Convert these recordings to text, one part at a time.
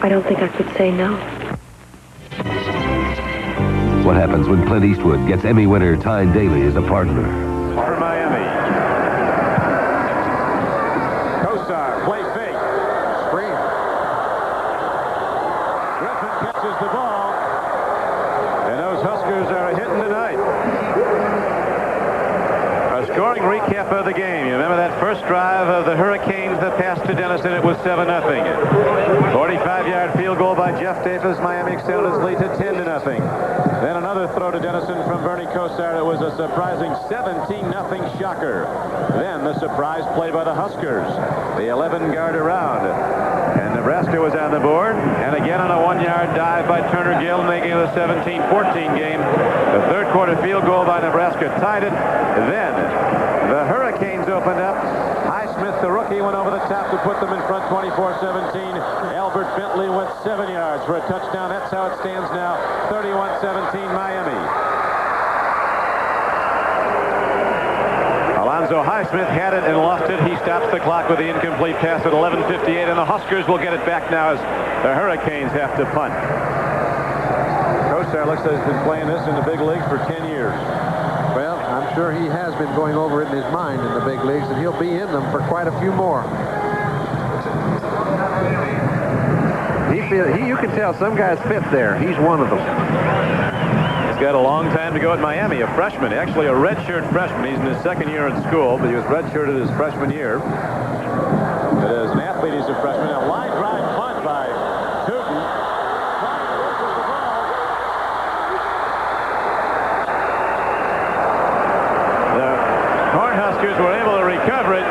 I don't think I could say no. What happens when Clint Eastwood gets Emmy winner Tyne Daly as a partner? For Miami. Kosar, play fake. Screen. Griffin catches the ball. And those Huskers are hitting tonight. A scoring recap of the game. You remember that first drive of the Hurricanes that passed to Dennison? It was 7-0. 45-yard field goal by Jeff Davis. Miami extended its lead to 10-0. Then another throw to Dennison from Bernie Kosar. It was a surprising 17-0 shocker. Then the surprise play by the Huskers. The 11-yard around. And Nebraska was on the board. And again on a 1-yard dive by Turner Gill, making it a 17-14 game. The third quarter field goal by Nebraska tied it. Then the Hurricanes opened up. Highsmith, the rookie, went over the top to put them in front 24-17. Albert Bentley went 7 yards for a touchdown. That's how it stands now. 31-17 Miami. Alonzo Highsmith had it and lost it. He stops the clock with the incomplete pass at 11:58, and the Huskers will get it back now as the Hurricanes have to punt. Kosar looks like he's been playing this in the big leagues for 10 years. Well, I'm sure he has been going over it in his mind in the big leagues, and he'll be in them for quite a few more. You can tell some guys fit there. He's one of them. He's got a long time to go at Miami. A freshman, actually a redshirt freshman. He's in his second year in school, but he was redshirted his freshman year. But as an athlete, he's a freshman. A line drive punt by Tootin. The Cornhuskers were able to recover it.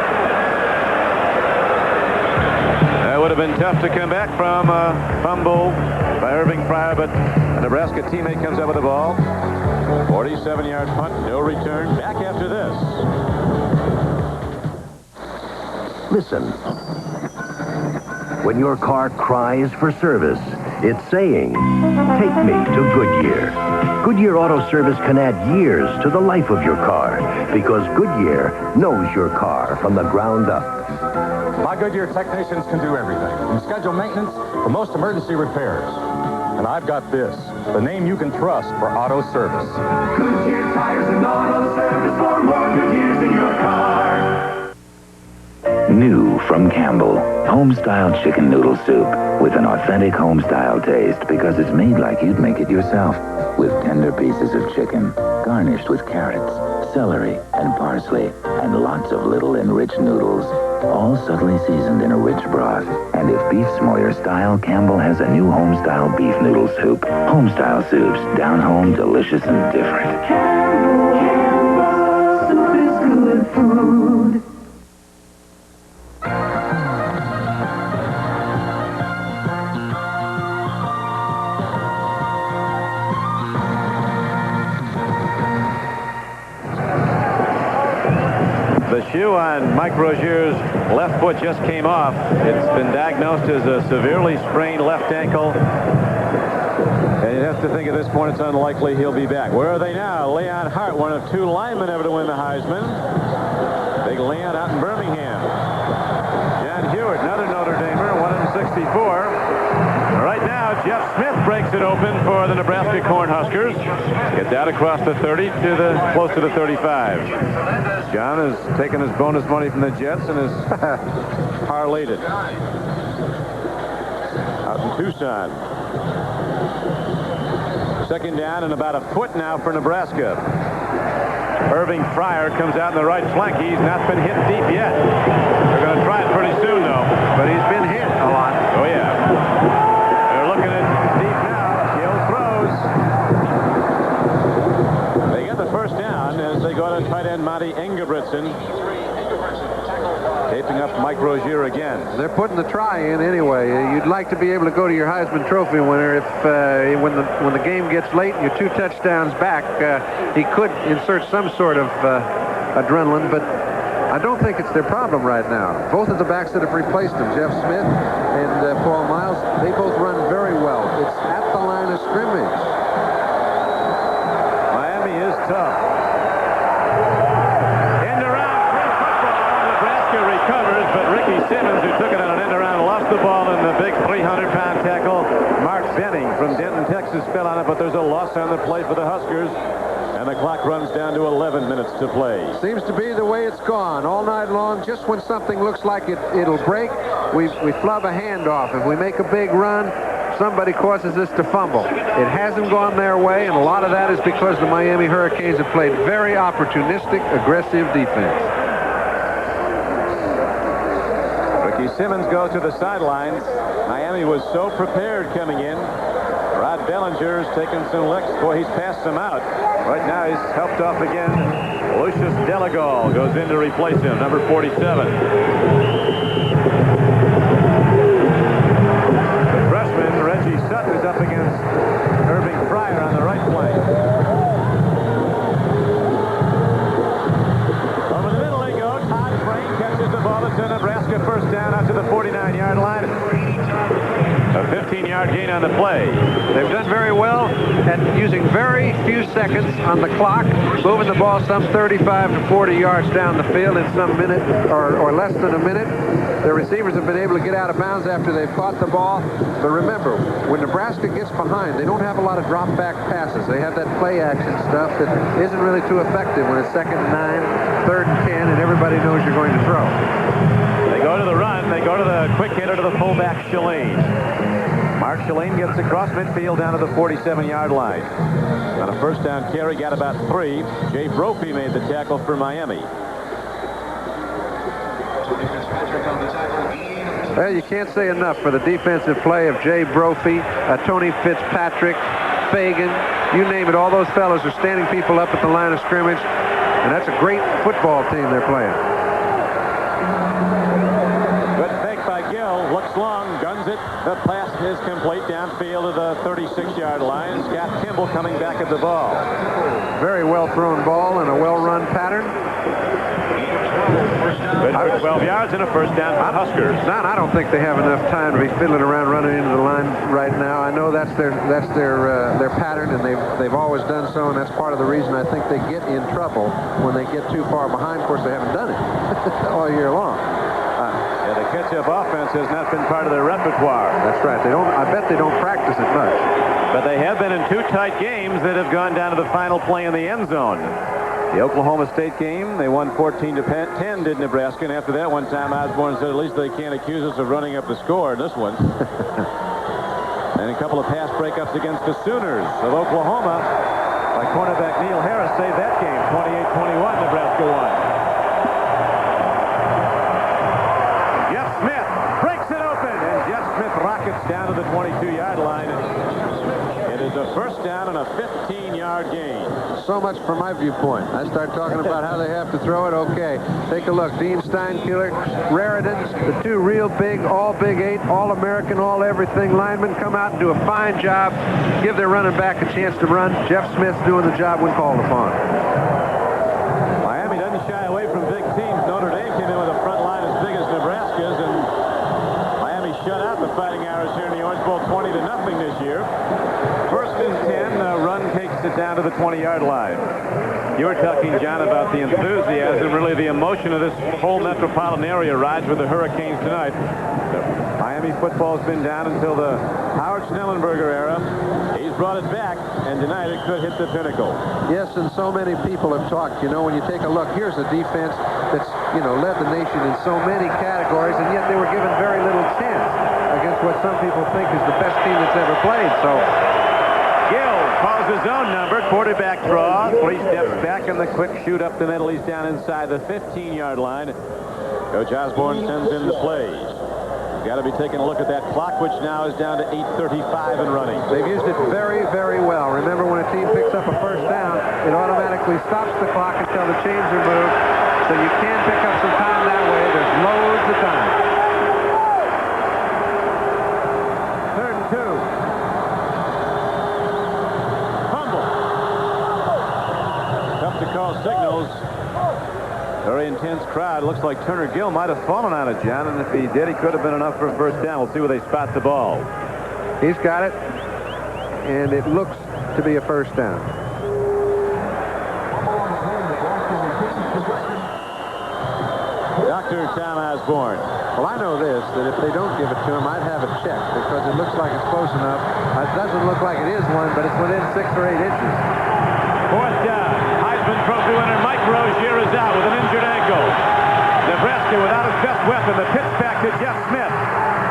That would have been tough to come back from a fumble by Irving Fryer, but a Nebraska teammate comes up with the ball. 47-yard punt, no return. Back after this. Listen. When your car cries for service, it's saying, take me to Goodyear. Goodyear Auto Service can add years to the life of your car because Goodyear knows your car from the ground up. My Goodyear technicians can do everything, from schedule maintenance to most emergency repairs. And I've got this, the name you can trust for auto service. Goodyear tires and auto service for more good years in your car. New from Campbell, home-style chicken noodle soup with an authentic home-style taste because it's made like you'd make it yourself. With tender pieces of chicken, garnished with carrots, celery, and parsley, and lots of little enriched noodles, all subtly seasoned in a rich broth. And if beef's more your style, Campbell has a new home-style beef noodle soup. Home-style soups, down-home, delicious, and different. Campbell, soup is good food. The shoe on Mike Rozier's left foot just came off. It's been diagnosed as a severely sprained left ankle. And you'd have to think at this point it's unlikely he'll be back. Where are they now? Leon Hart, one of 2 linemen ever to win the Heisman. Big Leon out in Birmingham. John Hewitt, another Notre Damer, 164. Right now, Jeff Smith breaks it open for the Nebraska Cornhuskers. Gets out across the 30 to close to the 35. John has taken his bonus money from the Jets and has parlayed it. Out in Tucson. Second down and about a foot now for Nebraska. Irving Fryer comes out in the right flank. He's not been hit deep yet. They're going to try it pretty soon, though. But he's been hit a lot. Oh, yeah. They're looking at deep now. Gill throws. They get the first down as they go to tight end Monty Engebretson. Taping up Mike Rozier again. They're putting the try in anyway. You'd like to be able to go to your Heisman Trophy winner if when the game gets late and you're 2 touchdowns back, he could insert some sort of adrenaline, but I don't think it's their problem right now. Both of the backs that have replaced him, Jeff Smith and Paul Miles, they both run very well. It's at the line of scrimmage. Miami is tough. End around, free football. Nebraska recovers, but Ricky Simmons, who took it on an end around, lost the football, and the big 300-pound tackle, Mark Benning from Denton, Texas, fell on it, but there's a loss on the play for the Huskers, and the clock runs down to 11 minutes to play. Seems to be the way it's gone all night long. Just when something looks like it'll break, we flub a handoff. If we make a big run, somebody causes us to fumble. It hasn't gone their way, and a lot of that is because the Miami Hurricanes have played very opportunistic, aggressive defense. Ricky Simmons goes to the sidelines. Miami was so prepared coming in. Rod Bellinger's taken some licks. Boy, he's passed some out. Right now, he's helped off again. Lucius Delagal goes in to replace him, number 47. Reggie Sutton's up against Irving Fryer on the right flank. Over the middle they go. Todd Frame catches the ball. It's a Nebraska first down out to the 49-yard line. A 15-yard gain on the play. They've done very well at using very few seconds on the clock, moving the ball some 35 to 40 yards down the field in some minute or less than a minute. Their receivers have been able to get out of bounds after they've caught the ball. But remember, when Nebraska gets behind, they don't have a lot of drop-back passes. They have that play-action stuff that isn't really too effective when it's 2nd and 9, 3rd and 10, and everybody knows you're going to throw. They go to the run. They go to the quick hitter to the fullback, Shalane. Mark Shalane gets across midfield down to the 47-yard line. On a first down carry, got about 3. Jay Brophy made the tackle for Miami. Well, you can't say enough for the defensive play of Jay Brophy, Tony Fitzpatrick, Fagan, you name it. All those fellas are standing people up at the line of scrimmage, and that's a great football team they're playing. Good fake by Gill. Looks long, guns it. The pass is complete downfield to the 36-yard line. Scott Kimball coming back at the ball. Very well thrown ball and a well-run pattern. Good for 12 yards and a first down for Huskers. Don, I don't think they have enough time to be fiddling around running into the line right now. I know that's their pattern, and they've always done so, and that's part of the reason I think they get in trouble when they get too far behind. Of course, they haven't done it all year long. Yeah, the catch-up offense has not been part of their repertoire. That's right. I bet they don't practice it much. But they have been in 2 tight games that have gone down to the final play in the end zone. The Oklahoma State game, they won 14-10, did Nebraska, and after that one time Osborne said at least they can't accuse us of running up the score in this one. And a couple of pass breakups against the Sooners of Oklahoma by cornerback Neil Harris saved that game. 28-21, Nebraska won. Jeff Smith breaks it open, and Jeff Smith rockets down to the 22-yard line. It is a first down and a 15-yard gain. So much from my viewpoint. I start talking about how they have to throw it. Okay, take a look. Dean Steinkiller, Raridan, the 2 real big, all Big 8, all-American, all-everything linemen come out and do a fine job, give their running back a chance to run. Jeff Smith's doing the job when called upon. Miami doesn't shy away from big teams. Notre Dame came in with a front line as big as Nebraska's, and Miami shut out the Fighting Irish here in the Orange Bowl 20-0 this year. First and 10, run takes it down to the 20-yard line. You were talking, John, about the enthusiasm, really the emotion of this whole metropolitan area rides with the Hurricanes tonight. Miami football's been down until the Howard Schnellenberger era. He's brought it back, and tonight it could hit the pinnacle. Yes, and so many people have talked. You know, when you take a look, here's a defense that's, led the nation in so many categories, and yet they were given very little chance against what some people think is the best team that's ever played. So Gill calls his own number. Quarterback draw. 3 steps back and the quick shoot up the middle. He's down inside the 15-yard line. Coach Osborne sends in the play. Got to be taking a look at that clock, which now is down to 8:35 and running. They've used it very, very well. Remember, when a team picks up a first down, it automatically stops the clock until the chains are moved. So you can pick up some time that way. There's loads of time. 3rd and 2. Tough to call signals. Very intense crowd. Looks like Turner Gill might have fallen on it, John, and if he did, he could have been enough for a first down. We'll see where they spot the ball. He's got it, and it looks to be a first down. Dr. Tom Osborne. Well, I know this, that if they don't give it to him, I'd have it checked because it looks like it's close enough. It doesn't look like it is one, but it's within 6 or 8 inches. Fourth down. Heisman Trophy winner Mike Rozier is out with an injured ankle. Nebraska without his best weapon. The pitch back to Jeff Smith.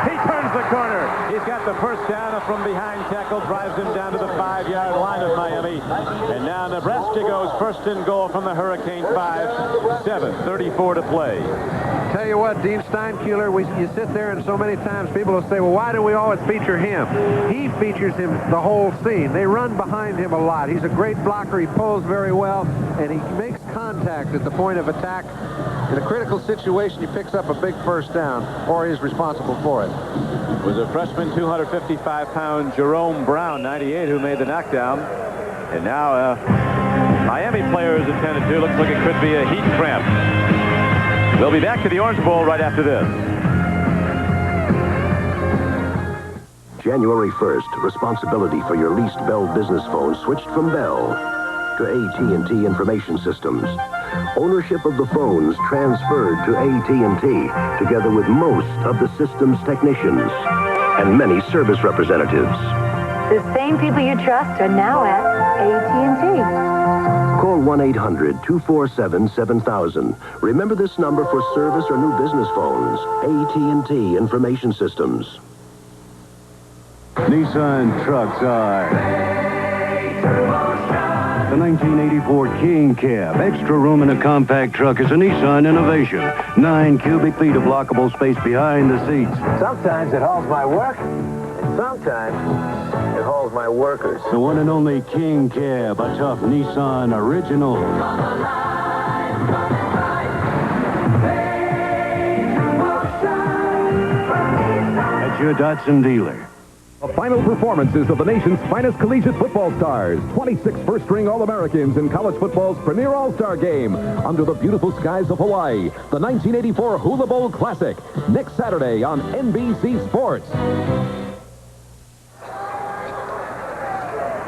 He turns the corner. He's got the first down from behind tackle, drives him down to the 5-yard line of Miami. And now Nebraska goes first and goal from the Hurricane 5, 7:34 to play. Tell you what, Dean Steinkuhler, you sit there and so many times people will say, well, why do we always feature him? He features him the whole scene. They run behind him a lot. He's a great blocker. He pulls very well, and he makes contact at the point of attack. In a critical situation, he picks up a big first down, or is responsible for it. It was a freshman, 255-pound Jerome Brown, 98, who made the knockdown. And now Miami player is attended to. Looks like it could be a heat cramp. We'll be back to the Orange Bowl right after this. January 1st, responsibility for your leased Bell business phone switched from Bell to AT&T Information Systems. Ownership of the phones transferred to AT&T, together with most of the system's technicians and many service representatives. The same people you trust are now at AT&T. Call 1-800-247-7000. Remember this number for service or new business phones. AT&T Information Systems. Nissan trucks are the 1984 King Cab. Extra room in a compact truck is a Nissan innovation. 9 cubic feet of lockable space behind the seats. Sometimes it hauls my work, and sometimes it hauls my workers. The one and only King Cab, a tough Nissan original. At your Datsun dealer. The final performances of the nation's finest collegiate football stars. 26 first-string All-Americans in college football's premier All-Star game. Under the beautiful skies of Hawaii. The 1984 Hula Bowl Classic. Next Saturday on NBC Sports.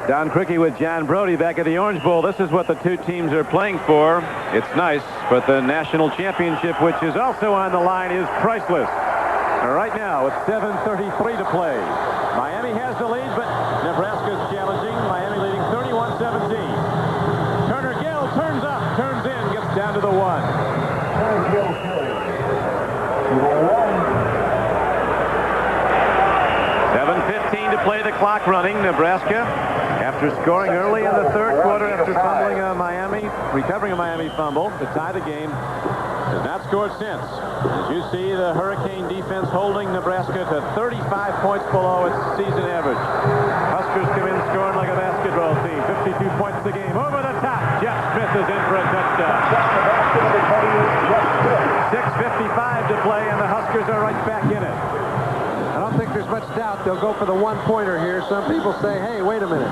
Don Criqui with John Brody back at the Orange Bowl. This is what the two teams are playing for. It's nice, but the national championship, which is also on the line, is priceless. Right now, it's 7:33 to play. Miami has the lead, but Nebraska's challenging. Miami leading 31-17. Turner Gill turns up, turns in, gets down to the 1. 7:15 to play, the clock running. Nebraska, after scoring early in the third quarter after fumbling a Miami, recovering a Miami fumble to tie the game, has not scored since. As you see, the Hurricane defense holding Nebraska to 35 points below its season average. Huskers come in scoring like a basketball team. 52 points a game. Over the top. Jeff Smith is in for a touchdown. 6:55 to play, and the Huskers are right back in it. I don't think there's much doubt they'll go for the one-pointer here. Some people say, hey, wait a minute.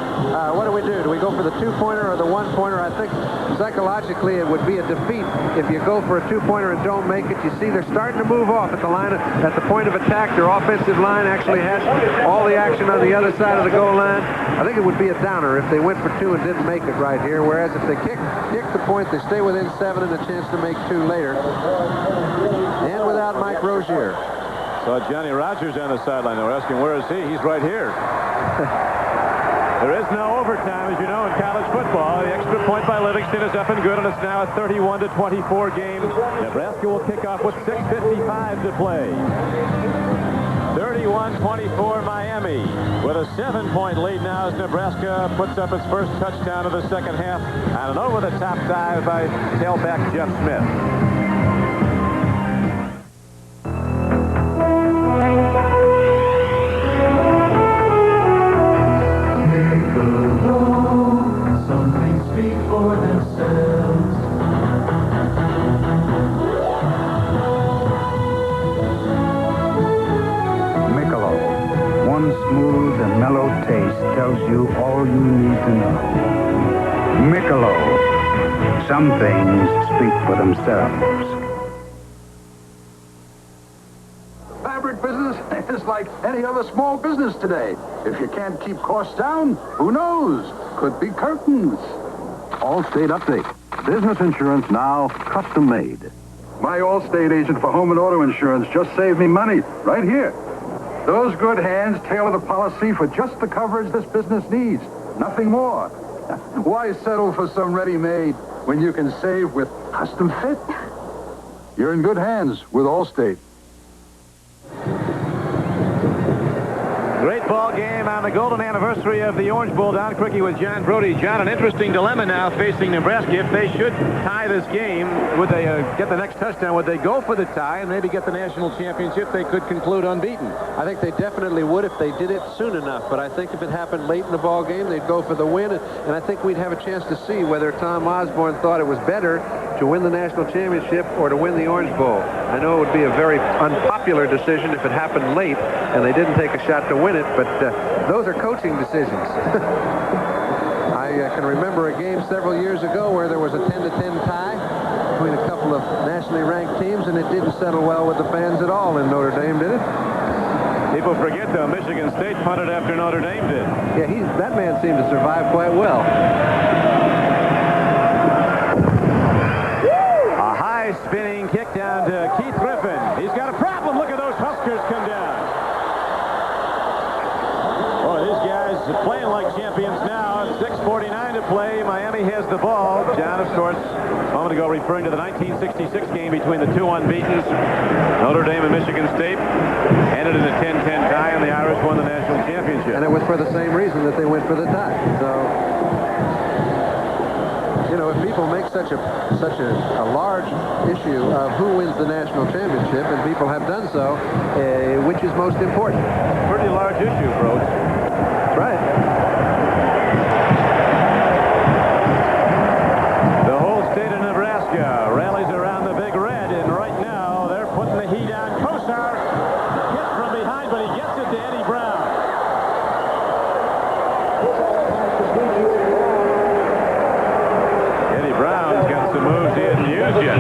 What do we do? Do we go for the two-pointer or the one-pointer? I think psychologically it would be a defeat if you go for a two-pointer and don't make it. You see, they're starting to move off at the line, at the point of attack. Their offensive line actually has all the action on the other side of the goal line. I think it would be a downer if they went for 2 and didn't make it right here. Whereas if they kick the point, they stay within 7 and a chance to make 2 later. And without Mike Rozier. Saw Johnny Rogers on the sideline. They were asking, where is he? He's right here. There is no overtime, as you know, in college football. The extra point by Livingston is up and good, and it's now a 31-24 game. Nebraska will kick off with 6:55 to play. 31-24 Miami, with a 7-point lead now as Nebraska puts up its first touchdown of the second half on an over-the-top dive by tailback Jeff Smith. Smooth and mellow taste tells you all you need to know. Michelob. Some things speak for themselves. Fabric business is like any other small business today. If you can't keep costs down, who knows? Could be curtains. Allstate update. Business insurance now custom made. My Allstate agent for home and auto insurance just saved me money right here. Those good hands tailor the policy for just the coverage this business needs. Nothing more. Why settle for some ready-made when you can save with custom fit? You're in good hands with Allstate. Great ball game on the golden anniversary of the Orange Bowl. Don Criqui with John Brody. John, an interesting dilemma now facing Nebraska. If they should tie this game, would they get the next touchdown? Would they go for the tie and maybe get the national championship? They could conclude unbeaten. I think they definitely would if they did it soon enough. But I think if it happened late in the ball game, they'd go for the win. And I think we'd have a chance to see whether Tom Osborne thought it was better to win the national championship or to win the Orange Bowl. I know it would be a very unpopular decision if it happened late and they didn't take a shot to win it, but those are coaching decisions. I can remember a game several years ago where there was a 10-10 tie between a couple of nationally ranked teams, and it didn't settle well with the fans at all in Notre Dame, did it? People forget, though, Michigan State punted after Notre Dame did. Yeah, that man seemed to survive quite well. A high spinning kick down to Keith Griffin. He's got a problem. Look at those Huskers come down. Boy, these guys are playing like champions now. 6:49 to play. Miami has the ball. John, of course, a moment ago referring to the 1966 game between the two unbeatens, Notre Dame and Michigan State. Ended in a 10-10 tie, and the Irish won the national championship. And it was for the same reason that they went for the tie. So, you know, if people make such a large issue of who wins the national championship, and people have done so, which is most important? Pretty large issue, bro. That's right. The whole state of Nebraska rallies around the Big Red, and right now they're putting the heat on Kosar. Hit from behind, but he gets it to Eddie Brown. Eddie Brown's got some moves he hadn't used yet.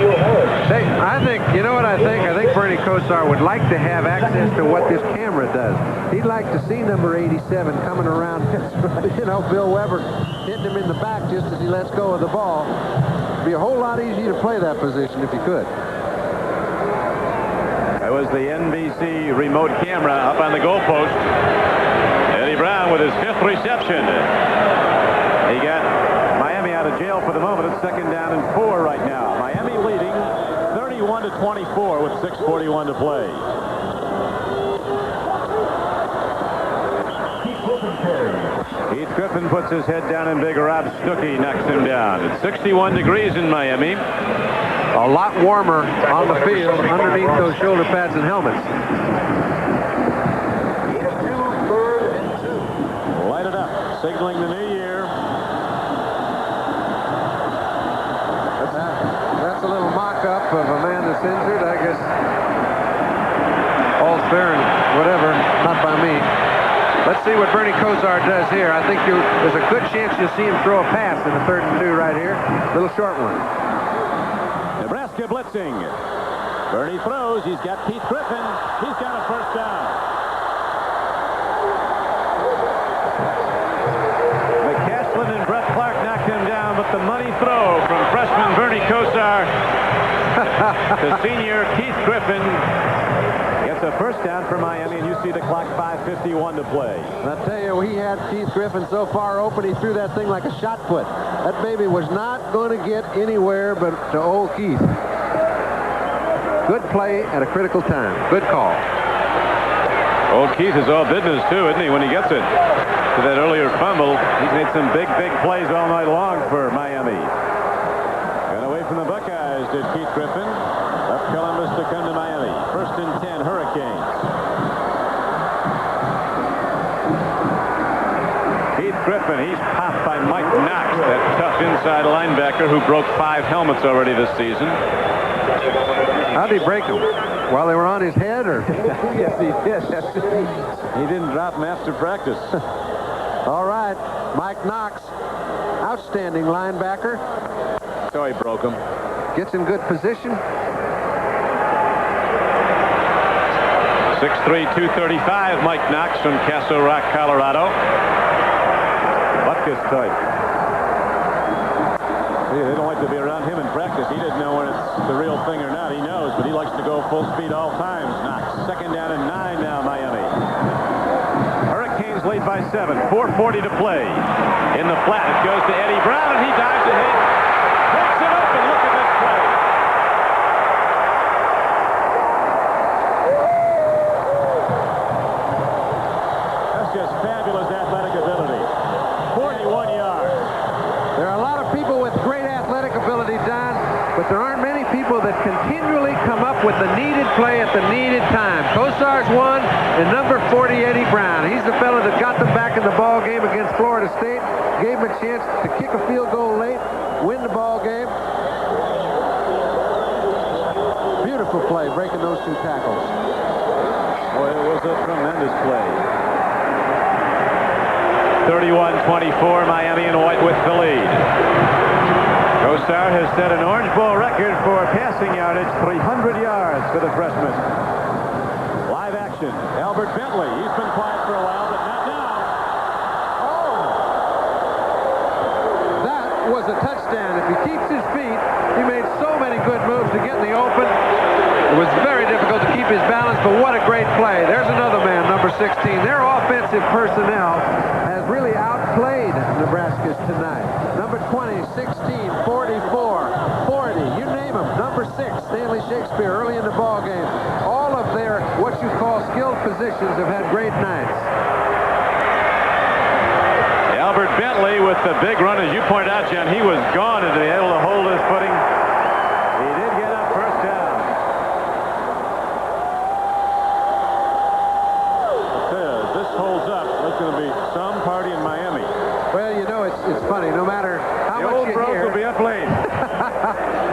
I think, you know what I think? I think Bernie Kosar would like to have access to what this camera does. He'd like to see number 87 coming around, you know, Bill Weber hitting him in the back just as he lets go of the ball. It'd be a whole lot easier to play that position if you could. That was the NBC remote camera up on the goalpost. Eddie Brown with his 5th reception. He got Miami out of jail for the moment. It's 2nd down and 4 right now. Miami leading 31-24 with 6:41 to play. Keith Griffin puts his head down, and Big Rob Stuckey knocks him down. It's 61 degrees in Miami. A lot warmer on the field underneath those shoulder pads and helmets. Light it up, signaling the new year. That's a little mock-up of a man that's injured. I guess all's fair and whatever, not by me. Let's see what Bernie Kosar does here. I think there's a good chance you'll see him throw a pass in the 3rd and 2 right here. Little short one. Nebraska blitzing. Bernie throws. He's got Keith Griffin. He's got a 1st down. McCaslin and Brett Clark knocked him down, but the money throw from freshman Bernie Kosar to senior Keith Griffin gets a 1st down for Miami, and you see the clock 5:51 to play. And I tell you, he had Keith Griffin so far open, he threw that thing like a shot put. That baby was not going to get anywhere but to old Keith. Good play at a critical time. Good call. Old Keith is all business, too, isn't he, when he gets it? To that earlier fumble, he's made some big plays all night long for Miami. Got away from the Buckeyes, did Keith Griffin. Up Columbus to come to Miami. 1st and 10, Hurricanes. Keith Griffin, he's popped by Mike Knox, that tough inside linebacker who broke 5 helmets already this season. How'd he break them? While they were on his head, or? Yes, he did. He didn't drop them after practice. All right, Mike Knox, outstanding linebacker. So he broke them. Gets in good position. 6'3", 235, Mike Knox from Castle Rock, Colorado. Butkus type. They don't like to be around him in practice. He didn't know when it's the real thing or not. He knows, but he likes to go full speed all times. Knox. Second down and 9 now, Miami. Hurricanes lead by 7. 4:40 to play. In the flat, it goes to Eddie Brown, and he dives ahead. Breaks it open. Look at this play. That's just fabulous athletic ability. 41 yards. There are a lot of people with great athletic ability, Don, but there aren't many people that continually come up with the needed play at the needed time. Kosar's one, and number 40, Eddie Brown. He's the fellow that got them back in the ball game against Florida State, gave them a chance to kick a field goal late, win the ball game. Beautiful play, breaking those two tackles. Boy, it was a tremendous play. 31-24, Miami and White with the lead. Kosar has set an Orange Bowl record for passing yardage, 300 yards for the freshman. Live action, Albert Bentley. He's been quiet for a while, but not now. Oh! That was a touchdown. If he keeps his feet, he made so many good moves to get in the open. It was very difficult to keep his balance, but what a great play. There's another man, number 16. Their offensive personnel has really outplayed Nebraska's tonight. Number 20, 16, 44, 40, you name them. Number 6, Stanley Shakespeare, early in the ball game. All of their, what you call skilled positions, have had great nights. Albert Bentley with the big run, as you pointed out, John. He was gone and to be able to hold his footing. He did get up first down. If this holds up, there's going to be some party in Miami. Well, you know, it's funny. No matter how much you hear, will be up late.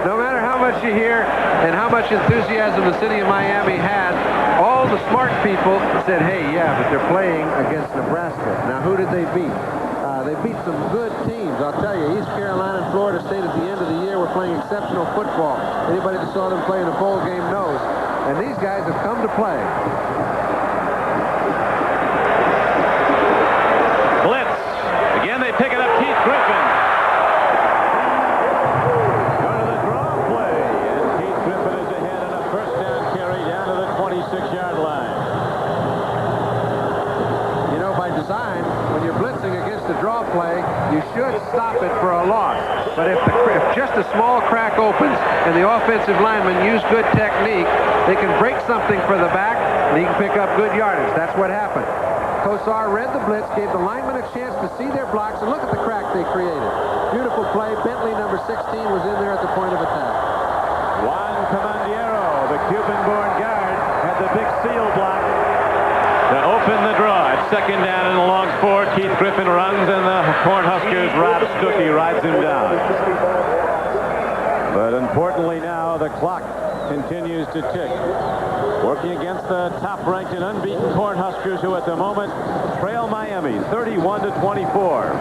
no matter how much you hear and how much enthusiasm the city of Miami had, all the smart people said, hey, yeah, but they're playing against Nebraska. Now, who did they beat? They beat some good teams. I'll tell you, East Carolina and Florida State at the end of the year were playing exceptional football. Anybody that saw them play in a bowl game knows. And these guys have come to play. Blitz. Again, they pick it up. Keith Griffin. Go to the draw play. And Keith Griffin is ahead on a first down carry down to the 26-yard line. You know, by design, when you're blitzing against the draw play, you should stop it for a loss. But if just a small crack opens and the offensive linemen use good technique, they can break something for the back and he can pick up good yardage. That's what happened. Kosar read the blitz, gave the linemen a chance to see their blocks, and look at the crack they created. Beautiful play. Bentley, number 16, was in there at the point of attack. Juan Comandiero, the Cuban-born guard, had the big seal block to open the draw. At second down and a long 4, Keith Griffin runs, and the Cornhuskers' Rob Stuckey rides him down. But importantly now, the clock continues to tick. Working against the top-ranked and unbeaten Cornhuskers, who at the moment trail Miami 31-24.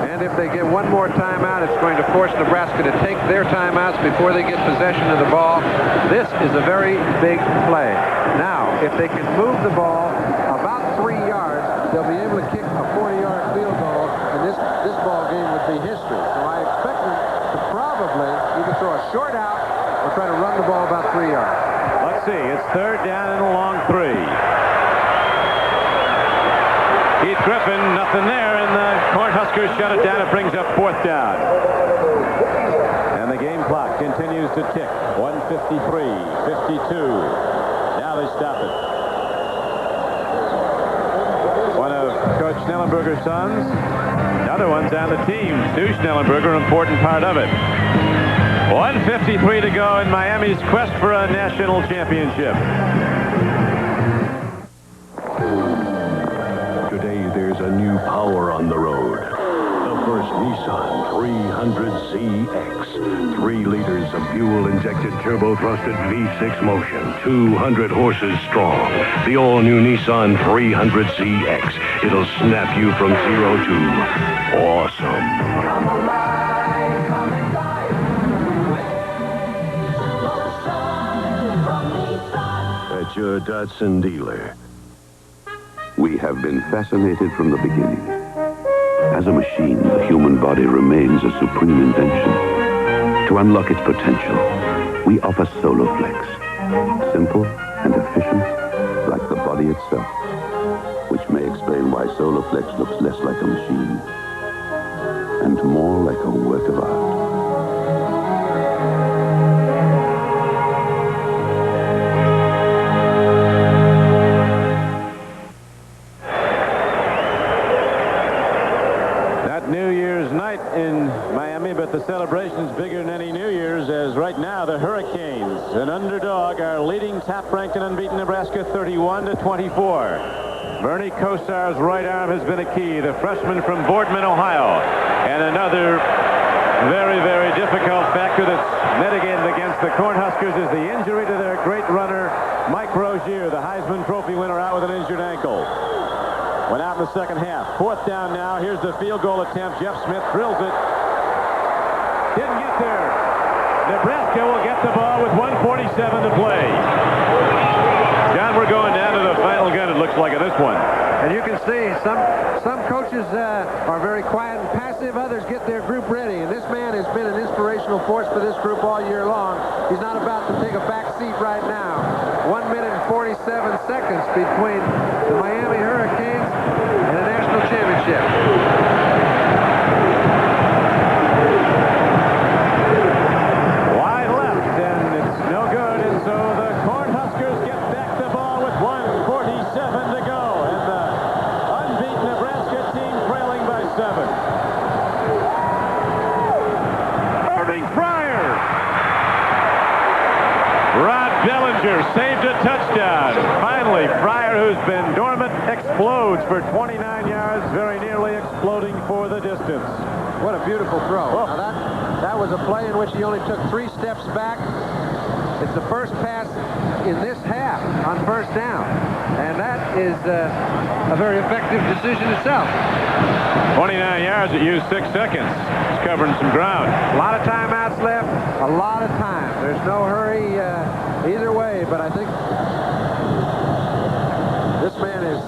And if they get one more timeout, it's going to force Nebraska to take their timeouts before they get possession of the ball. This is a very big play. Now, if they can move the ball about 3 yards, they'll be able to kick a 40-yard field goal, and this ball game would be history. So I expect them to probably either throw a short out or try to run the ball about 3 yards. Let's see. It's third down and a long 3. Keith Griffin, nothing there, and the Cornhuskers shut it down. It brings up fourth down. And the game clock continues to tick. 1:53, 52. Now they stop it. One of Coach Schnellenberger's sons. Another one's on the team. Stu Schnellenberger, important part of it. 1:53 to go in Miami's quest for a national championship. Today there's a new power on the road. The first Nissan 300ZX. 3 liters of fuel-injected turbo-thrusted V6 motion. 200 horses strong. The all-new Nissan 300ZX. It'll snap you from 0 to awesome. At your Datsun dealer. We have been fascinated from the beginning. As a machine, the human body remains a supreme invention. To unlock its potential, we offer SoloFlex. Simple and efficient, like the body itself. Which may explain why SoloFlex looks less like a machine and more like a work of art. Not New Year's night in Miami, but the celebration's bigger than any New Year's, as right now the Hurricanes, an underdog, are leading top-ranked and unbeaten Nebraska 31-24. Bernie Kosar's right arm has been a key. The freshman from Boardman, Ohio. And another very, very difficult factor that's mitigated against the Cornhuskers is the injury to their great runner, Mike Rozier, the Heisman Trophy winner, out with an injured ankle. Went out in the second half. Fourth down now. Here's the field goal attempt. Jeff Smith drills it. Didn't get there. Nebraska will get the ball with 1:47 to play. John, we're going down to the final gun, it looks like, in this one. And you can see some coaches are very quiet and passive. Others get their group ready. And this man has been an inspirational force for this group all year long. He's not about to take a back seat right now. 1 minute and 47 seconds between the Miami Hurricanes and a national championship. Wide left, and it's no good. And so the Cornhuskers get back the ball with 1:47 to go. And the unbeaten Nebraska team trailing by 7. Irving Fryer. Rod Bellinger saved a touchdown. Finally, Fryer, who's been dormant, explodes for 29 yards, very nearly exploding for the distance. What a beautiful throw. Oh. Now that was a play in which he only took 3 steps back. It's the first pass in this half on first down. And that is a very effective decision itself. 29 yards, it used 6 seconds. It's covering some ground. A lot of timeouts left, a lot of time. There's no hurry either way, but I think this man has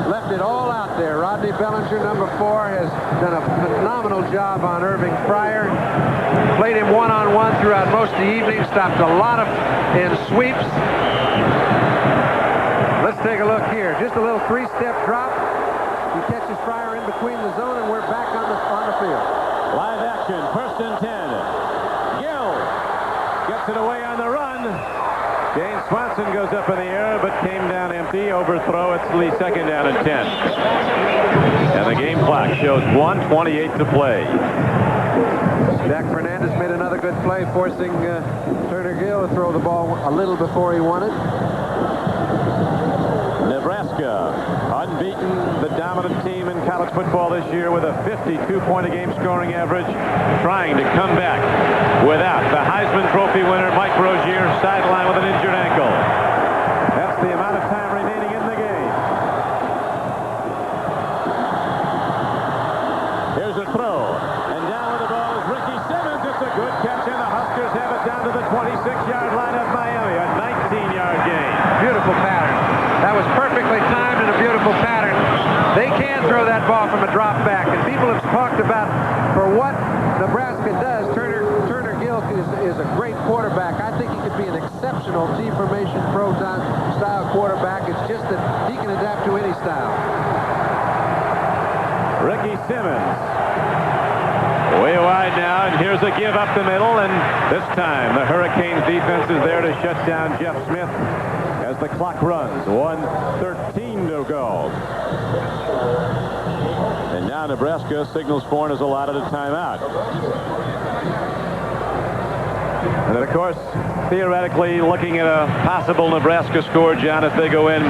left it all out there. Rodney Bellinger, number 4, has done a phenomenal job on Irving Fryer. Played him one-on-one throughout most of the evening, stopped a lot of in sweeps. Let's take a look here. Just a little 3-step drop. He catches Fryer in between the zone, and we're back on the field. Live action, 1st and 10. Gill gets it away on the run. James Swanson goes up in the air, but came down empty. Overthrow. It's the 2nd down and 10. And the game clock shows 1:28 to play. Jack Fernandez made another good play, forcing Turner Gill to throw the ball a little before he wanted. Nebraska, unbeaten, the dominant team in college football this year with a 52-point-a-game scoring average, trying to come back without the Heisman Trophy winner, Mike Rozier, sidelined with an injured ankle. That's the amount of time remaining in the game. Here's a throw, and down with the ball is Ricky Simmons. It's a good catch, and the Huskers have it down to the 26-yard line of Miami, a 19-yard gain. Beautiful pattern. That was perfectly timed and a beautiful pattern. They can throw that ball from a drop back, and people have talked about for what Nebraska does. Turner Gill is a great quarterback. I think he could be an exceptional T-formation pro-style quarterback. It's just that he can adapt to any style. Ricky Simmons. Way wide now, and here's a give up the middle, and this time the Hurricanes defense is there to shut down Jeff Smith as the clock runs. 1:13 to go. And now Nebraska signals for and is allotted a timeout. And of course, theoretically, looking at a possible Nebraska score, John, if they go in,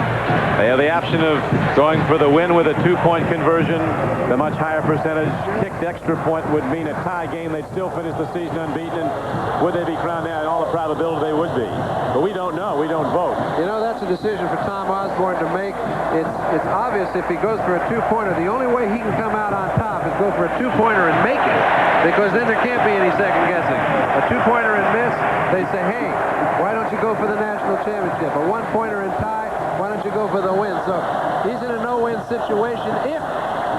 they have the option of going for the win with a 2-point conversion. The much higher percentage kicked extra point would mean a tie game. They'd still finish the season unbeaten. And would they be crowned now? In all the probability, they would be. But we don't know. We don't vote. You know, that's a decision for Tom Osborne to make. It's obvious if he goes for a 2-pointer, the only way he can come out on top is go for a 2-pointer and make it, because then there can't be any second guessing. A 2-pointer and miss, they say, hey, why don't you go for the national championship? A 1-pointer and tie, why don't you go for the win? So he's in a no-win situation if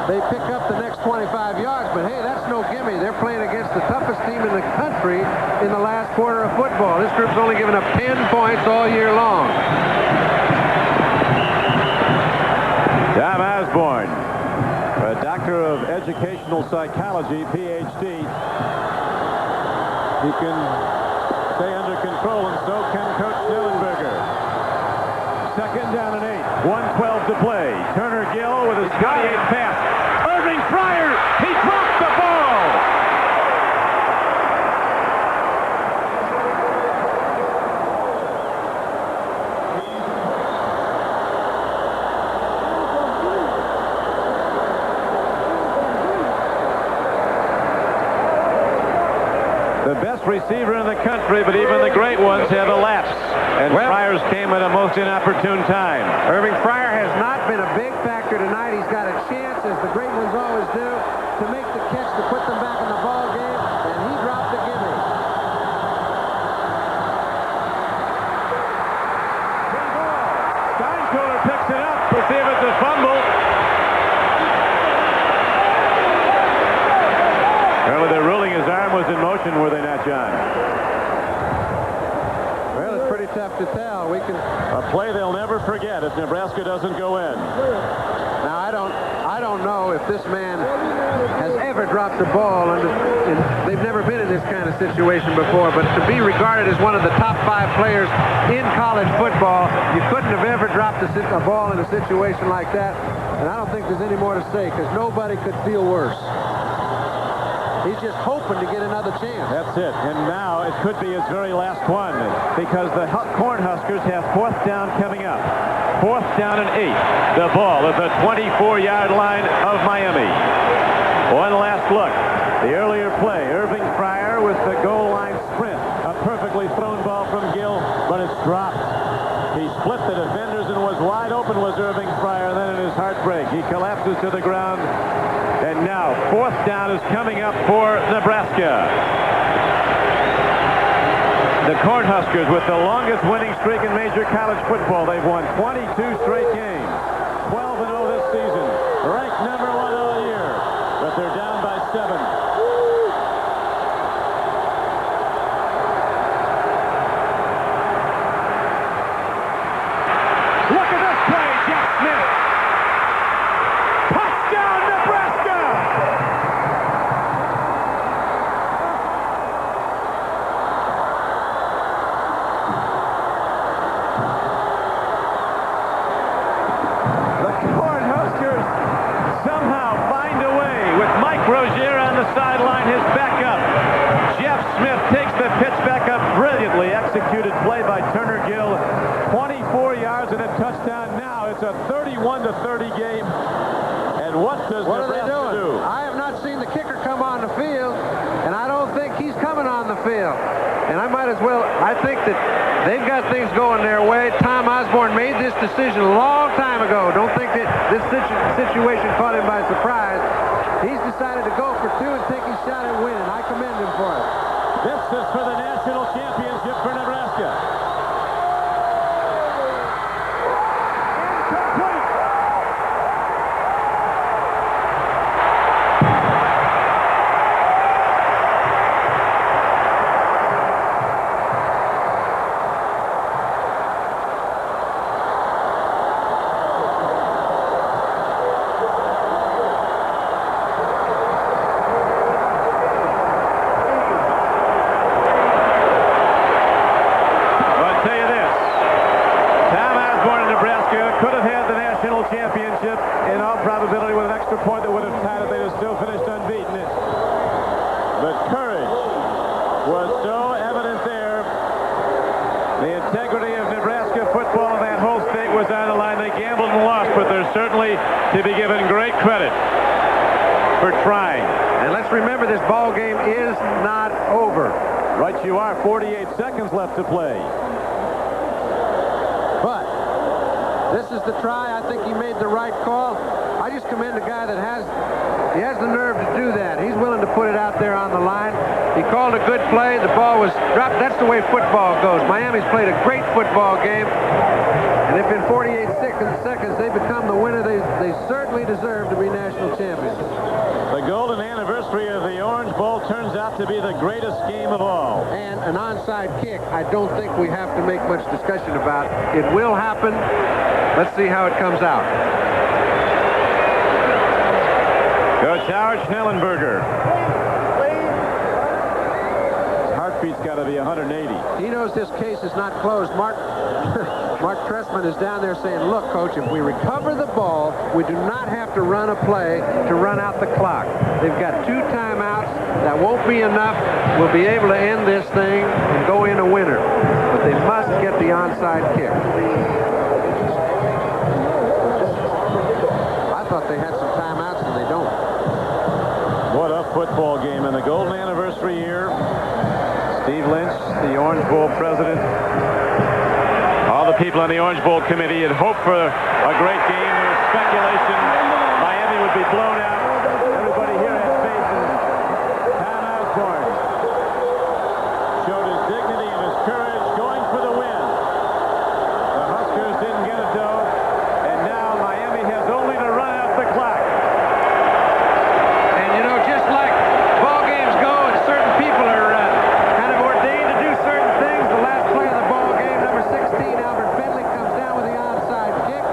they pick up the next 25 yards. But, hey, that's no gimme. They're playing against the toughest team in the country in the last quarter of football. This group's only given up 10 points all year long. Tom Osborne, a doctor of educational psychology, Ph.D. He can stay under control, and so can Coach Schnellenberger. Second down and 8. 1:12 to play. Turner Gill with a 28 pass. Irving Fryer, he dropped the ball. The best receiver in the country, but even the great ones have a lapse. And Fryer's came at a most inopportune time. Irving Fryer has not been a big factor tonight. He's got a chance, as the great ones always do, to make the catch to put them back in the ball game, and he dropped the gimme. Steinkohler picks it up. We'll see if it's a fumble. Well, they're ruling his arm was in motion, were they not, John? Well, it's pretty tough to tell. A play they'll never forget if Nebraska doesn't go in. Now, I don't know if this man has ever dropped the ball. They've never been in this kind of situation before, but to be regarded as one of the top 5 players in college football, you couldn't have ever dropped a ball in a situation like that. And I don't think there's any more to say, because nobody could feel worse. He's just hoping to get another chance. That's it. And now it could be his very last one, because the Cornhuskers have 4th down coming up. 4th down and 8. The ball at the 24-yard line of Miami. One last look. The earlier play, Irving Fryer with the goal line sprint. A perfectly thrown ball from Gill, but it's dropped. He split the defenders and was wide open was Irving Fryer. Then in his heartbreak, he collapses to the ground. And now 4th down is coming up for Nebraska. The Cornhuskers with the longest winning streak in major college football. They've won 22 straight games. 12-0 this season. Ranked number 1 all year. But they're down by 7. Look at this play, Jeff Smith. Touchdown, Nebraska! The Cornhuskers somehow find a way with Mike Rozier on the sideline, his backup. Jeff Smith takes the pitch back up. Brilliantly executed play by Turner Gill. 24 yards and a touchdown. Now it's a 31-30 game. And what are they doing? I have not seen the kicker come on the field, and I don't think he's coming on the field. And I think that they've got things going their way. Tom Osborne made this decision a long time ago. Don't think that this situation caught him by surprise. He's decided to go for 2 and take his shot at winning. I commend him for it. This is for the national championship for Nebraska. Championship in all probability with an extra point that would have tied it. They'd have still finished unbeaten. But courage was so evident there. The integrity of Nebraska football and that whole state was on the line. They gambled and lost, but they're certainly to be given great credit for trying. And let's remember, this ball game is not over. Right you are. 48 seconds left to play. But this is the try. I think he made the right call. I just commend a guy that has He has the nerve to do that. He's willing to put it out there on the line. He called a good play. The ball was dropped. That's the way football goes. Miami's played a great football game. And if in 48 seconds they become the winner, they certainly deserve to be national champions. The golden anniversary of the Orange Bowl turns out to be the greatest game of all. And an onside kick, I don't think we have to make much discussion about. It will happen. Let's see how it comes out. Coach Howard Schnellenberger. His heartbeat's got to be 180. He knows this case is not closed. Mark Trestman is down there saying, look, Coach, if we recover the ball, we do not have to run a play to run out the clock. They've got 2 timeouts. That won't be enough. We'll be able to end this thing and go in a winner. But they must get the onside kick. I thought they had some timeouts, and they don't. What a football game. In the golden anniversary year, Steve Lynch, the Orange Bowl president, all the people on the Orange Bowl committee had hoped for a great game. There was speculation Miami would be blown out. Everybody here had faith in Tom Osborne. Showed his dignity and his courage, going for the win. The Huskers didn't get it though, and now Miami has only to run out the clock. And you know, just like ball games go and certain people are kind of ordained to do certain things, the last play of the ball game, number 16, Albert Bentley, comes down with the onside kick.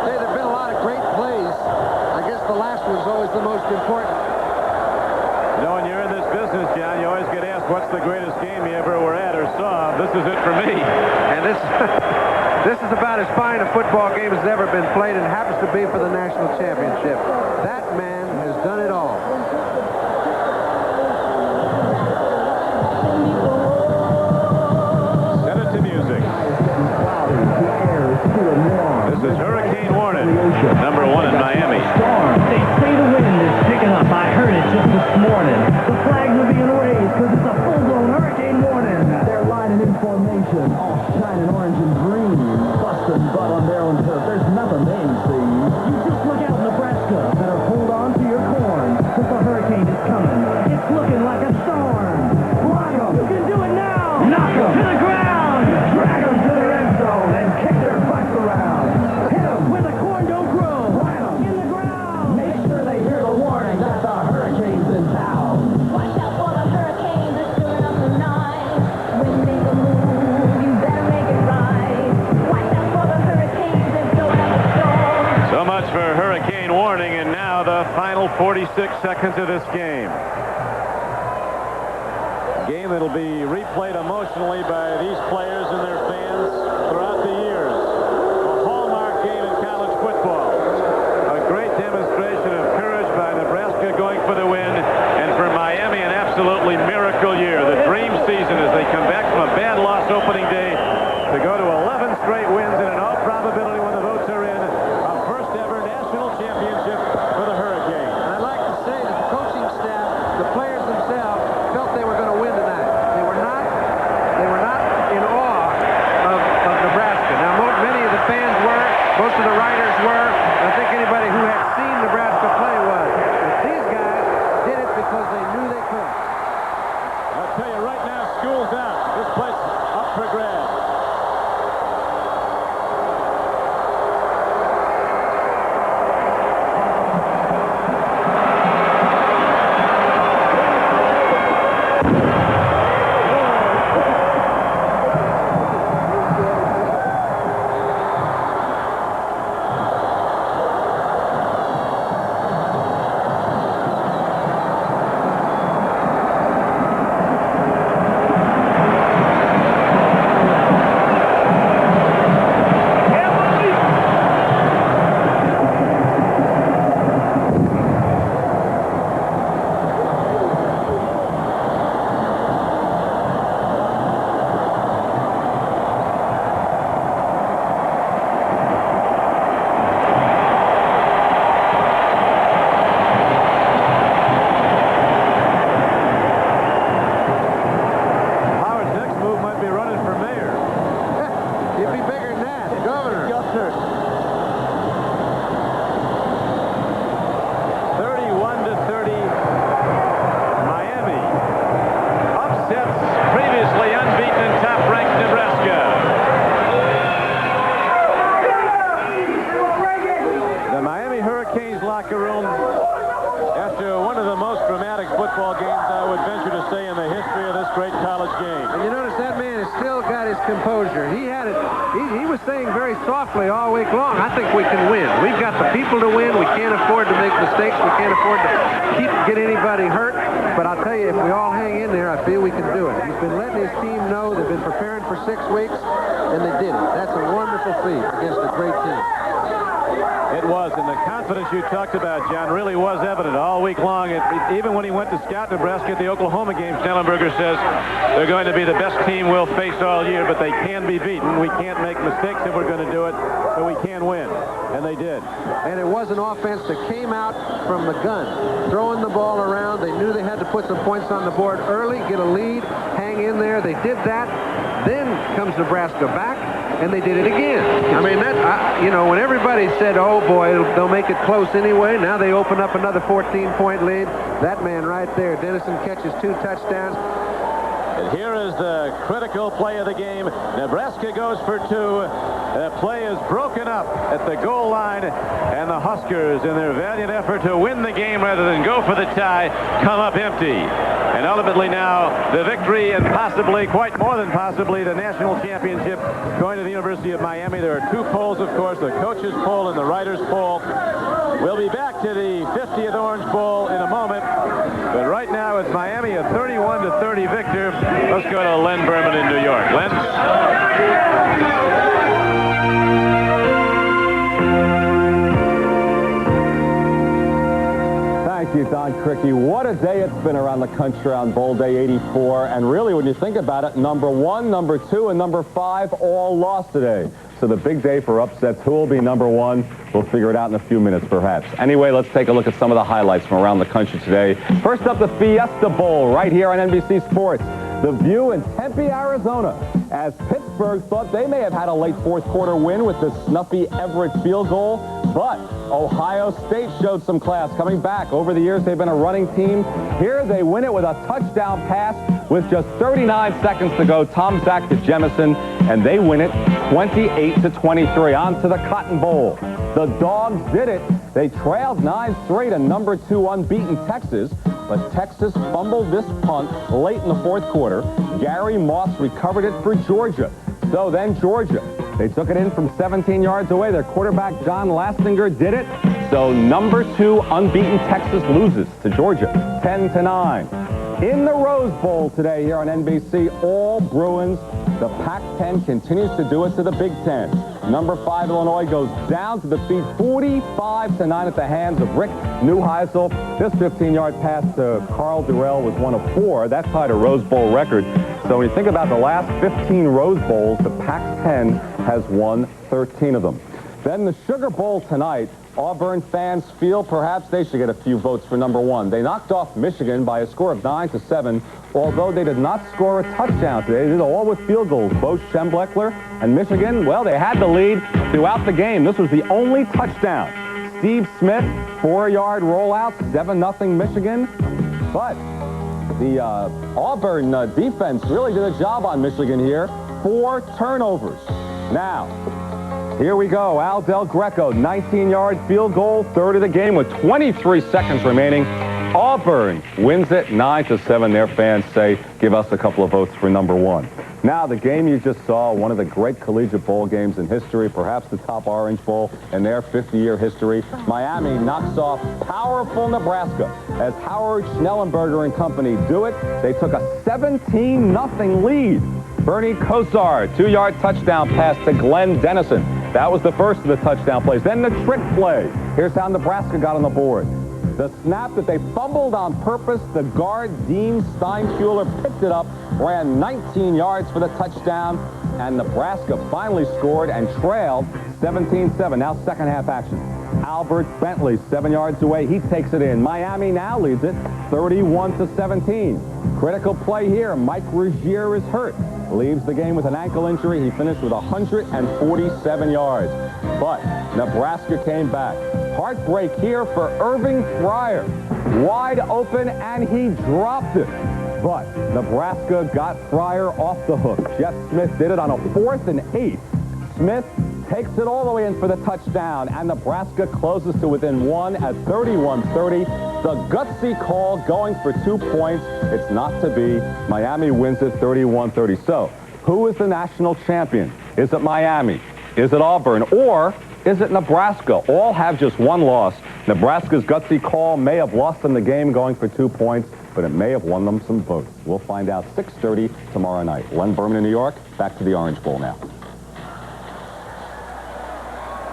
Say, there have been a lot of great plays. I guess the last one's always the most important. You know, when you're in this business, John, you always get asked, what's the greatest game you ever were at or saw? This is it for me. And this is about as fine a football game as ever been played, and happens to be for the national championship. That man has done it all. Set it to music. This is hurricane warning, number 1 in Miami. They say the wind is picking up. I heard it just this morning. The flags are being raised because it's a full-blown hurricane warning. They're lining in formation, all shining orange and green, busting butt on their own turf. There's nothing they ain't seen. You just look out, Nebraska. Better hold on to your corn, because the hurricane is coming. It's looking like a storm. Block 'em. You can do it now. Knock 'em to the ground. Drag 'em to the end zone and kick their butts around. Hit 'em where the corn don't grow. Plant 'em in the ground. Make sure they hear the warning that the hurricane's in town. Watch out for the hurricanes, they're stirring up the night. When they make a move, you better make it right. Watch out for the hurricanes, they're blowing up the storm. So much for hurricane warning, and now the final 46 seconds of this game. A game that'll be replayed emotionally by these players and their fans throughout the years. A hallmark game in college football. A great demonstration of courage by Nebraska going for the win, and for Miami an absolutely miracle year. The dream season as they come back from a bad loss opening day to go to 11 straight wins, and in all probability when the votes are in, a first ever national championship for the Hurricanes. And I'd like to say that the coaching staff, the players themselves, felt they were going to win tonight. They were not in awe of Nebraska. Now, many of the fans were, most of the writers were. I think anybody who had seen Nebraska play was. But these guys did it because they knew they could. I'll tell you right now, school's out. This place up for grabs. locker room after one of the most dramatic football games, I would venture to say, in the history of this great college game. And you notice that man has still got his composure. He had it. He was saying very softly all week long, I think we can win. We've got the people to win. We can't afford to make mistakes. We can't afford to get anybody hurt. But I'll tell you, if we all hang in there, I feel we can do it. He's been letting his team know. They've been preparing for 6 weeks, and they did it. That's a wonderful feat against a great team. It was, and the confidence you talked about, John, really was evident all week long. Even when he went to scout Nebraska at the Oklahoma game, Schnellenberger says they're going to be the best team we'll face all year, but they can be beaten. We can't make mistakes if we're going to do it, but we can win. And they did. And it was an offense that came out from the gun, throwing the ball around. They knew they had to put some points on the board early, get a lead, hang in there. They did that. Then comes Nebraska back, and they did it again. I mean, when everybody said, oh, boy, they'll make it close anyway, now they open up another 14-point lead. That man right there, Dennison, catches 2 touchdowns. And here is the critical play of the game. Nebraska goes for 2. The play is broken up at the goal line, and the Huskers, in their valiant effort to win the game rather than go for the tie, come up empty. And ultimately now, the victory and possibly, quite more than possibly, the national championship going to the University of Miami. There are 2 polls, of course, the coaches' poll and the writers' poll. We'll be back to the 50th Orange Bowl in a moment. But right now, it's Miami, a 31-30 victor. Let's go to Len Berman in New York. Len? Thank you, Don Criqui. What a day it's been around the country on Bowl Day 84. And really, when you think about it, number 1, number 2, and number 5 all lost today. So the big day for upsets. Who will be number 1? We'll figure it out in a few minutes, perhaps. Anyway, let's take a look at some of the highlights from around the country today. First up, the Fiesta Bowl right here on NBC Sports. The View in Tempe, Arizona, as Pittsburgh thought they may have had a late 4th quarter win with the snuffy Everett field goal, but Ohio State showed some class coming back. Over the years, they've been a running team. Here, they win it with a touchdown pass with just 39 seconds to go. Tom Zach to Jemison, and they win it 28-23. On to the Cotton Bowl. The Dogs did it. They trailed 9-3 to number 2 unbeaten Texas, but Texas fumbled this punt late in the 4th quarter. Gary Moss recovered it for Georgia. So then Georgia, they took it in from 17 yards away. Their quarterback, John Lastinger, did it. So number 2 unbeaten Texas loses to Georgia 10-9. In the Rose Bowl today here on NBC, all Bruins. The Pac-10 continues to do it to the Big Ten. Number 5 Illinois goes down to defeat 45-9 at the hands of Rick Neuheisel. This 15-yard pass to Carl Durrell was one of 4. That tied a Rose Bowl record. So when you think about the last 15 Rose Bowls, the Pac-10 has won 13 of them. Then the Sugar Bowl tonight. Auburn fans feel perhaps they should get a few votes for number 1. They knocked off Michigan by a score of 9-7, although they did not score a touchdown today. They did all with field goals. Bo Schembechler and Michigan, well, they had the lead throughout the game. This was the only touchdown. Steve Smith, 4-yard rollout, 7-0 Michigan. But the Auburn defense really did a job on Michigan here. 4 turnovers. Now, here we go. Al Del Greco, 19-yard field goal, 3rd of the game with 23 seconds remaining. Auburn wins it 9-7. Their fans say, give us a couple of votes for number 1. Now, the game you just saw, one of the great collegiate bowl games in history, perhaps the top Orange Bowl in their 50-year history. Miami knocks off powerful Nebraska as Howard Schnellenberger and company do it. They took a 17-0 lead. Bernie Kosar, 2-yard touchdown pass to Glenn Dennison. That was the first of the touchdown plays. Then the trick play. Here's how Nebraska got on the board. The snap that they fumbled on purpose, the guard, Dean Steinkuhler, picked it up, ran 19 yards for the touchdown, and Nebraska finally scored and trailed 17-7. Now second half action. Albert Bentley, 7 yards away. He takes it in. Miami now leads it 31-17. Critical play here. Mike Rozier is hurt. Leaves the game with an ankle injury. He finished with 147 yards. But Nebraska came back. Heartbreak here for Irving Fryer. Wide open, and he dropped it. But Nebraska got Fryer off the hook. Jeff Smith did it on a 4th and 8. Smith takes it all the way in for the touchdown, and Nebraska closes to within 1 at 31-30. The gutsy call going for 2 points. It's not to be. Miami wins it 31-30. So, who is the national champion? Is it Miami? Is it Auburn? Or is it Nebraska? All have just one loss. Nebraska's gutsy call may have lost them the game going for 2 points, but it may have won them some votes. We'll find out 6:30 tomorrow night. Len Berman in New York. Back to the Orange Bowl now.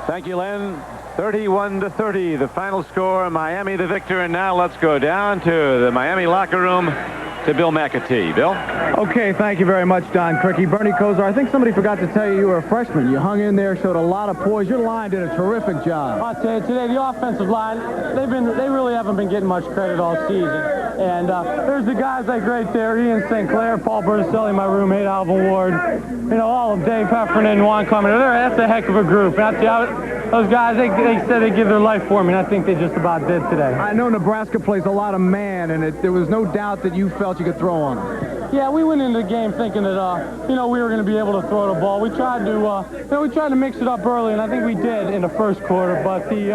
Thank you, Len. 31-30, the final score. Miami the victor. And now let's go down to the Miami locker room to Bill McAtee. Bill? Okay, thank you very much, Don Criqui. Bernie Kosar, I think somebody forgot to tell you you were a freshman. You hung in there, showed a lot of poise. Your line did a terrific job. I'll tell you, today, the offensive line, they really haven't been getting much credit all season. And there's the guys like right there, Ian St. Clair, Paul Berticelli, my roommate, Alvin Ward, you know, all of Dave Heffernan and Juan Cummings. That's a heck of a group. Those guys, they said they'd give their life for me, and I think they just about did today. I know Nebraska plays a lot of man, and there was no doubt that you felt you could throw on them. Yeah, we went into the game thinking that, you know, we were going to be able to throw the ball. We tried to mix it up early, and I think we did in the first quarter. But in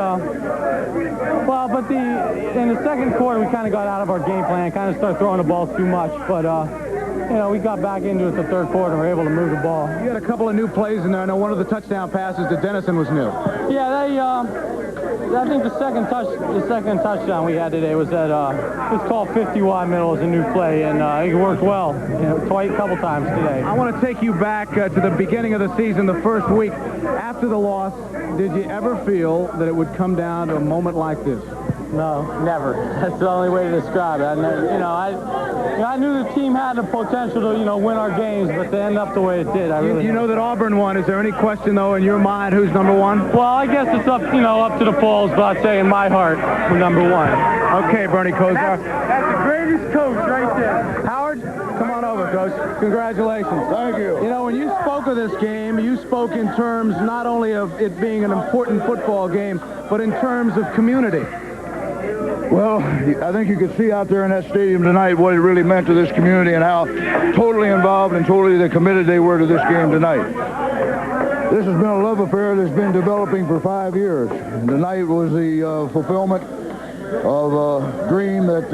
the second quarter, we kind of got out of our game plan, kind of started throwing the ball too much. But you know, we got back into it the third quarter and were able to move the ball. You had a couple of new plays in there. I know one of the touchdown passes to Dennison was new. Yeah, I think the second touchdown we had today was that it's called 50-wide middle as a new play, and it worked well, you know, a couple times today. I want to take you back to the beginning of the season, the first week after the loss. Did you ever feel that it would come down to a moment like this? No, never. That's the only way to describe it. I knew the team had the potential to, you know, win our games, but they end up the way it did. You know that Auburn won. Is there any question, though, in your mind who's number one? Well, I guess it's up to the polls, but I'd say in my heart, we're number one. Okay, Bernie Kosar. That's the greatest coach right there. Howard, come on over, Coach. Congratulations. Thank you. You know, when you spoke of this game, you spoke in terms not only of it being an important football game, but in terms of community. Well, I think you could see out there in that stadium tonight what it really meant to this community and how totally involved and totally committed they were to this game tonight. This has been a love affair that's been developing for 5 years. And tonight was the fulfillment of a dream that,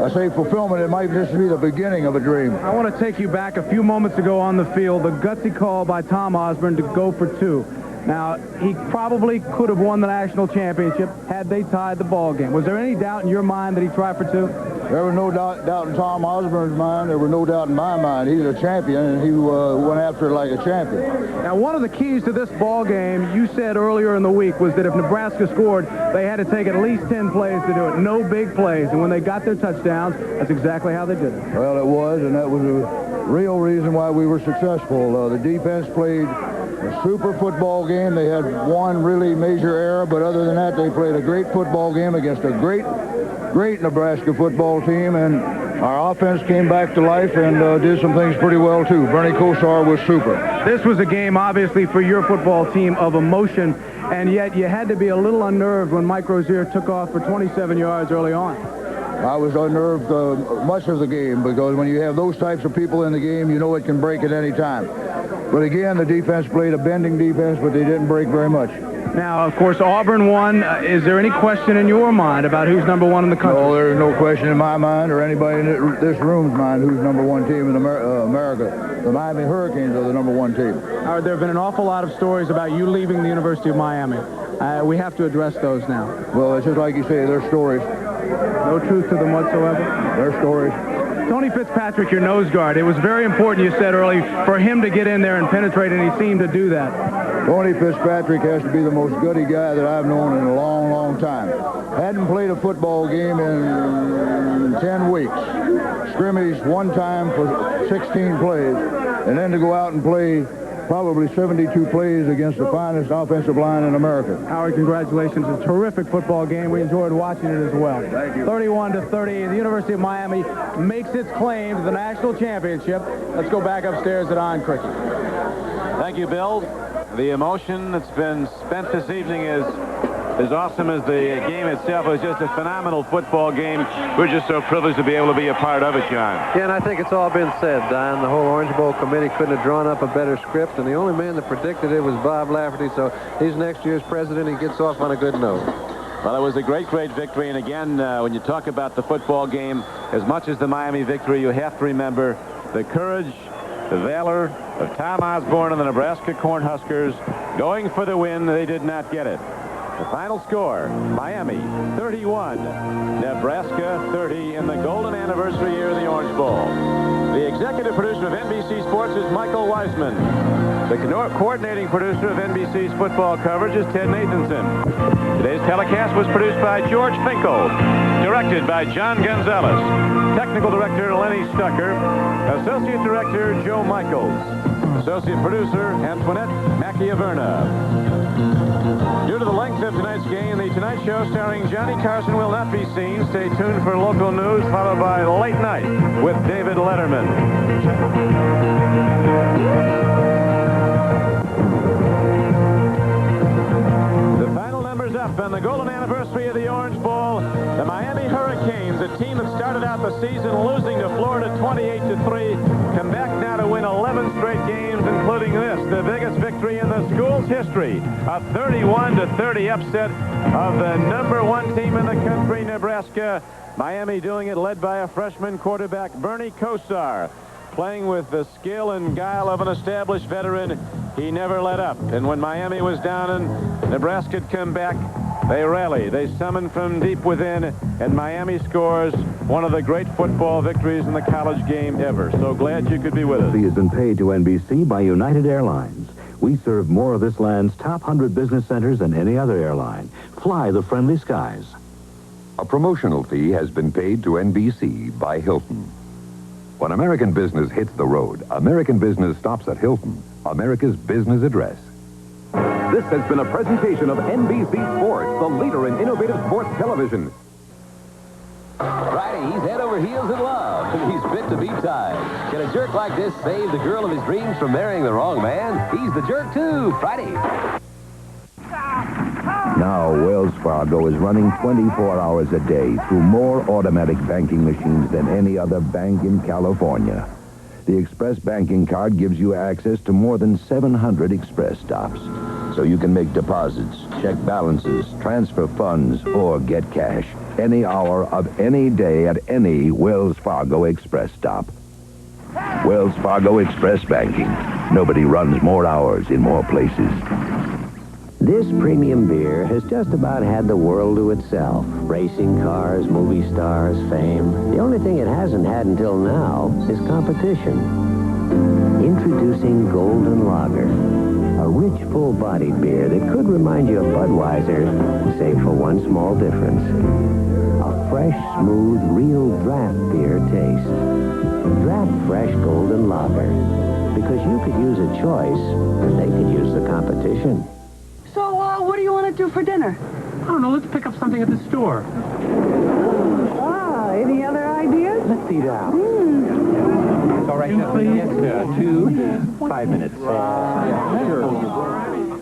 I say fulfillment, it might just be the beginning of a dream. I want to take you back a few moments ago on the field, the gutsy call by Tom Osborne to go for 2. Now, he probably could have won the national championship had they tied the ball game. Was there any doubt in your mind that he tried for 2? There was no doubt in Tom Osborne's mind. There was no doubt in my mind. He's a champion, and he went after it like a champion. Now, one of the keys to this ball game, you said earlier in the week, was that if Nebraska scored, they had to take at least 10 plays to do it. No big plays. And when they got their touchdowns, that's exactly how they did it. Well, it was, and that was a real reason why we were successful. The defense played a super football game. They had one really major error, but other than that, they played a great football game against a great Nebraska football team, and our offense came back to life and did some things pretty well, too. Bernie Kosar was super. This was a game, obviously, for your football team of emotion, and yet you had to be a little unnerved when Mike Rozier took off for 27 yards early on. I was unnerved much of the game, because when you have those types of people in the game, you know it can break at any time. But again, the defense played a bending defense, but they didn't break very much. Now, of course, Auburn won. Is there any question in your mind about who's number one in the country? No, there's no question in my mind or anybody in this room's mind who's number one team in America. The Miami Hurricanes are the number one team. Howard, there have been an awful lot of stories about you leaving the University of Miami. We have to address those now. Well, it's just like you say, they're stories. No truth to them whatsoever? They're stories. Tony Fitzpatrick, your nose guard. It was very important, you said early, for him to get in there and penetrate, and he seemed to do that. Tony Fitzpatrick has to be the most gutty guy that I've known in a long, long time. Hadn't played a football game in 10 weeks. Scrimmaged one time for 16 plays, and then to go out and play probably 72 plays against the finest offensive line in America. Howard, congratulations. A terrific football game. We enjoyed watching it as well. Thank you. 31-30. The University of Miami makes its claim to the national championship. Let's go back upstairs to Don Criqui. Thank you, Bill. The emotion that's been spent this evening is as awesome as the game itself, it was just a phenomenal football game. We're just so privileged to be able to be a part of it, John. Yeah, and I think it's all been said, Don. The whole Orange Bowl committee couldn't have drawn up a better script, and the only man that predicted it was Bob Lafferty, so he's next year's president. He gets off on a good note. Well, it was a great victory, and again, when you talk about the football game, as much as the Miami victory, you have to remember the courage, the valor of Tom Osborne and the Nebraska Cornhuskers going for the win. They did not get it. The final score, Miami 31, Nebraska 30 in the golden anniversary year of the Orange Bowl. The executive producer of NBC Sports is Michael Weisman. The coordinating producer of NBC's football coverage is Ted Nathanson. Today's telecast was produced by George Finkel, directed by John Gonzalez, technical director Lenny Stucker, associate director Joe Michaels, associate producer Antoinette Macchiaverna. Due to the length of tonight's game, the Tonight Show starring Johnny Carson will not be seen. Stay tuned for local news, followed by Late Night with David Letterman. The final numbers up on the golden anniversary of the Orange Bowl. The Miami Hurricanes, a team that started out the season losing to Florida 28-3, come back now to win 11 straight games, including this, the biggest victory in the school's history, a 31-30 upset of the #1 team in the country, Nebraska. Miami doing it led by a freshman quarterback, Bernie Kosar. Playing with the skill and guile of an established veteran, he never let up. And when Miami was down and Nebraska had come back, they rallied. They summoned from deep within, and Miami scores one of the great football victories in the college game ever. So glad you could be with us. Has been paid to NBC by United Airlines. We serve more of this land's top 100 business centers than any other airline. Fly the friendly skies. A promotional fee has been paid to NBC by Hilton. When American business hits the road, American business stops at Hilton, America's business address. This has been a presentation of NBC Sports, the leader in innovative sports television. Friday, he's head over heels in love, and he's fit to be tied. Can a jerk like this save the girl of his dreams from marrying the wrong man? He's the jerk, too. Friday. Now, Wells Fargo is running 24 hours a day through more automatic banking machines than any other bank in California. The Express Banking Card gives you access to more than 700 Express stops, so you can make deposits, check balances, transfer funds, or get cash any hour of any day at any Wells Fargo Express stop. Wells Fargo Express Banking. Nobody runs more hours in more places. This premium beer has just about had the world to itself. Racing cars, movie stars, fame. The only thing it hasn't had until now is competition. Introducing Golden Lager. A rich, full-bodied beer that could remind you of Budweiser, save for one small difference. A fresh, smooth, real draft beer taste. Draft Fresh Golden Lager. Because you could use a choice, and they could use the competition. So, what do you want to do for dinner? I don't know. Let's pick up something at the store. Any other ideas? Let's eat out. All right, Yes, sir. 5 minutes.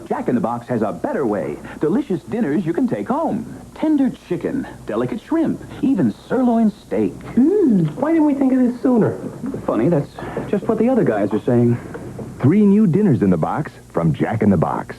Jack in the Box has a better way. Delicious dinners you can take home. Tender chicken, delicate shrimp, even sirloin steak. Why didn't we think of this sooner? Funny, that's just what the other guys are saying. 3 new dinners in the box from Jack in the Box.